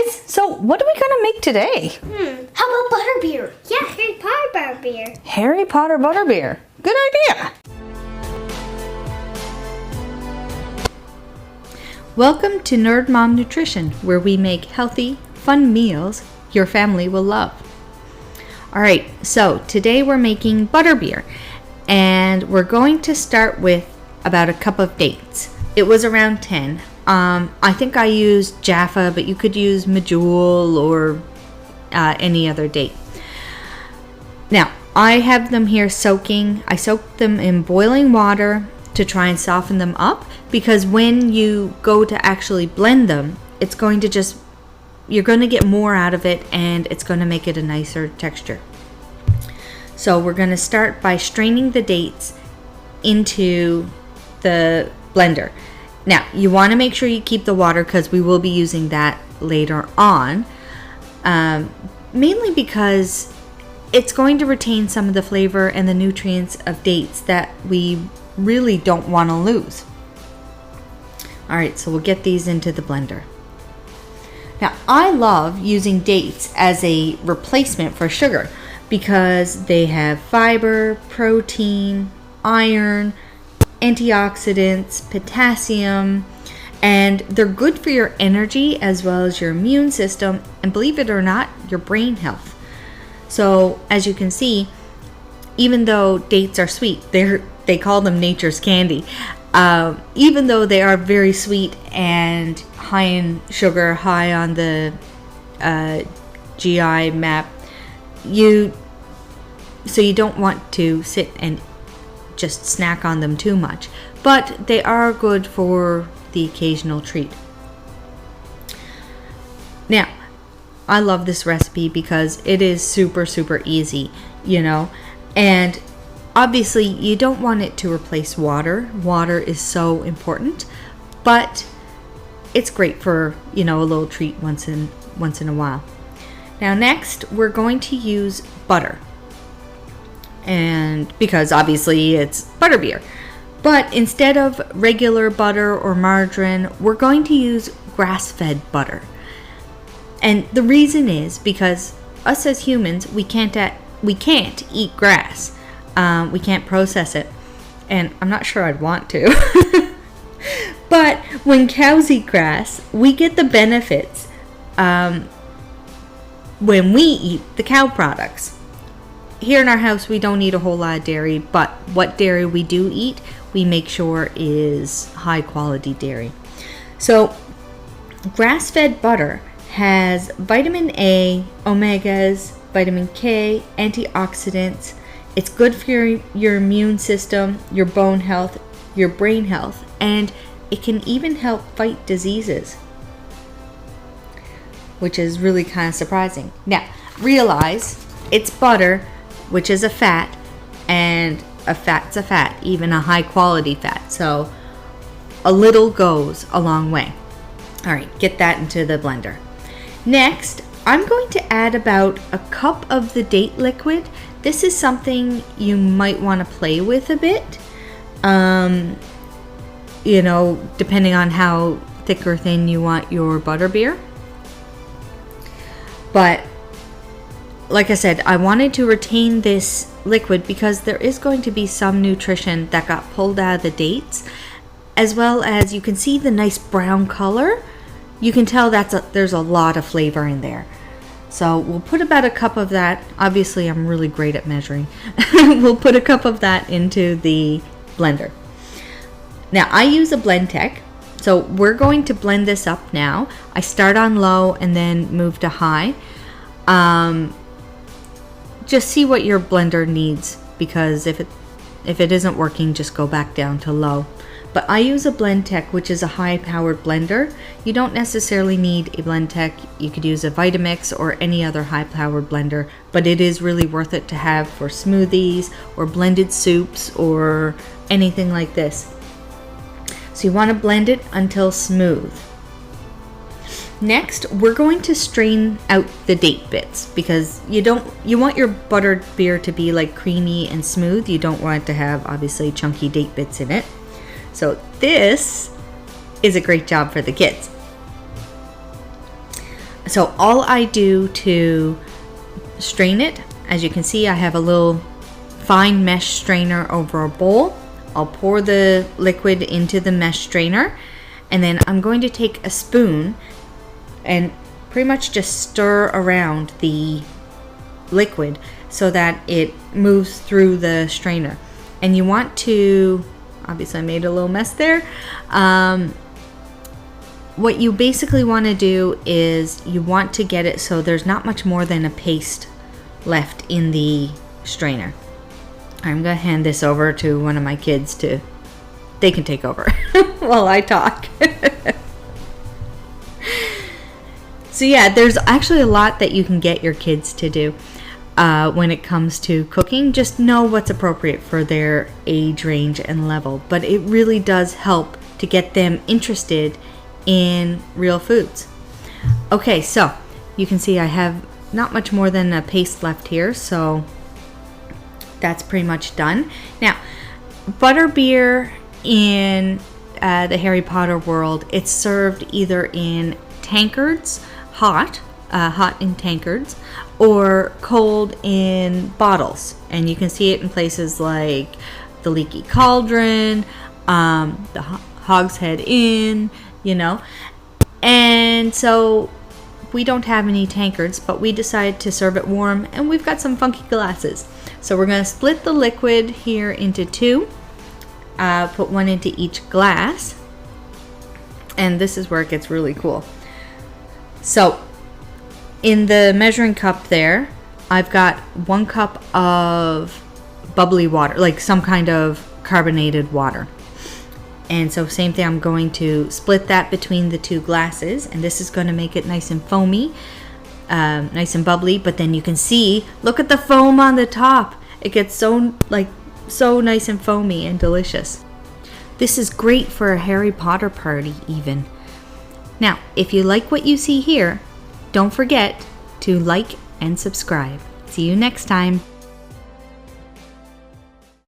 guys, so what are we gonna make today? How about butterbeer? Yeah, Harry Potter butterbeer. Harry Potter butterbeer. Good idea. Welcome to Nerd Mom Nutrition, where we make healthy, fun meals your family will love. Alright, so today we're making butterbeer, and we're going to start with about a cup of dates. It was around 10. I think I used Jaffa, but you could use Medjool or any other date. Now, I have them here soaking. I soak them in boiling water to try and soften them up, because when you go to actually blend them, it's going to you're going to get more out of it, and it's going to make it a nicer texture. So we're going to start by straining the dates into the blender. Now, you want to make sure you keep the water because we will be using that later on, mainly because it's going to retain some of the flavor and the nutrients of dates that we really don't want to lose. Alright, so we'll get these into the blender. Now, I love using dates as a replacement for sugar because they have fiber, protein, iron, antioxidants, potassium, and they're good for your energy as well as your immune system, and believe it or not, your brain health. So as you can see, even though dates are sweet, they call them nature's candy. Even though they are very sweet and high in sugar, high on the GI map, so you don't want to sit and just snack on them too much, but they are good for the occasional treat. Now, I love this recipe because it is super easy, and obviously you don't want it to replace water. Water is so important, but it's great for, a little treat once in a while. Now next, we're going to use butter. And because obviously it's butterbeer. But instead of regular butter or margarine, we're going to use grass-fed butter. And the reason is because us as humans, we can't eat grass. We can't process it. And I'm not sure I'd want to. But when cows eat grass, we get the benefits when we eat the cow products. Here in our house, we don't eat a whole lot of dairy, but what dairy we do eat, we make sure is high quality dairy. So grass-fed butter has vitamin A, omegas, vitamin K, antioxidants. It's good for your immune system, your bone health, your brain health, and it can even help fight diseases, which is really kind of surprising. Now, realize it's butter, which is a fat, and a fat's a fat, even a high quality fat. So a little goes a long way. All right, get that into the blender. Next, I'm going to add about a cup of the date liquid. This is something you might want to play with a bit, depending on how thick or thin you want your butterbeer. But like I said, I wanted to retain this liquid because there is going to be some nutrition that got pulled out of the dates, as well as you can see the nice brown color. You can tell there's a lot of flavor in there. So we'll put about a cup of that. Obviously, I'm really great at measuring. We'll put a cup of that into the blender. Now, I use a blend tech, so we're going to blend this up now. I start on low and then move to high. Just see what your blender needs, because if it isn't working, just go back down to low. But I use a blend tech, which is a high-powered blender. You don't necessarily need a blend tech. You could use a Vitamix or any other high-powered blender, but it is really worth it to have for smoothies or blended soups or anything like this. So you want to blend it until smooth. Next, we're going to strain out the date bits, because you want your buttered beer to be like creamy and smooth. You don't want it to have obviously chunky date bits in it. So this is a great job for the kids. So all I do to strain it, as you can see, I have a little fine mesh strainer over a bowl. I'll pour the liquid into the mesh strainer, and then I'm going to take a spoon and pretty much just stir around the liquid so that it moves through the strainer. And you want to, obviously I made a little mess there. What you basically want to do is you want to get it so there's not much more than a paste left in the strainer. I'm going to hand this over to one of my kids they can take over while I talk. So yeah, there's actually a lot that you can get your kids to do when it comes to cooking. Just know what's appropriate for their age range and level. But it really does help to get them interested in real foods. Okay, so you can see I have not much more than a paste left here, so that's pretty much done. Now, butterbeer in the Harry Potter world, it's served either in tankards, hot in tankards, or cold in bottles. And you can see it in places like the Leaky Cauldron, the Hogshead Inn, And so we don't have any tankards, but we decided to serve it warm, and we've got some funky glasses. So we're going to split the liquid here into two, put one into each glass, and this is where it gets really cool. So in the measuring cup there, I've got 1 cup of bubbly water, like some kind of carbonated water. And so same thing, I'm going to split that between the two glasses, and this is going to make it nice and foamy, nice and bubbly. But then you can see, look at the foam on the top. It gets so nice and foamy and delicious. This is great for a Harry Potter party even. Now, if you like what you see here, don't forget to like and subscribe. See you next time.